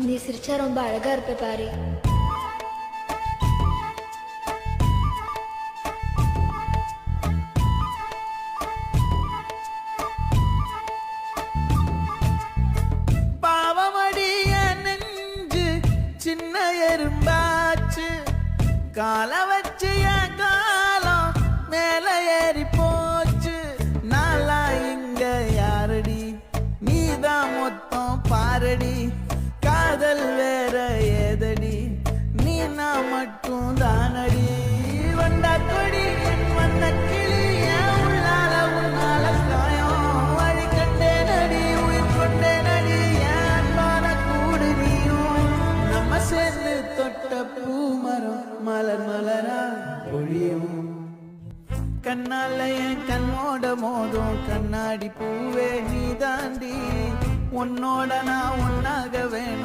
நீ சிரிச்சா ரொம்ப அழகா இருப்ப பாரு. பாவமடிய நெஞ்சு சின்ன எறும்பாச்சு, கால வச்சு என் காலம் மேல ஏறி போச்சு. நாளா இங்க யாரடி, நீதான் மொத்தம் பாரடி. காதல் வேற ஏதடி, நீ நான் மட்டும் தானடி. வண்டா கொடி என் வந்த கிளி, என் உள்ளால உன்னால காயம். வழி கண்டேனடி, உயிர் கொண்டேனடி, என் அன்பான கூடு நீயும். நம்ம சேர்ந்து தொட்ட பூமரம் மலர் மலரா பொழியும். கண்ணால என் கண்ணோட மோதும் கண்ணாடி பூவே நீ தாண்டி. உன்னோட நான் ஒன்னாக வேணும்.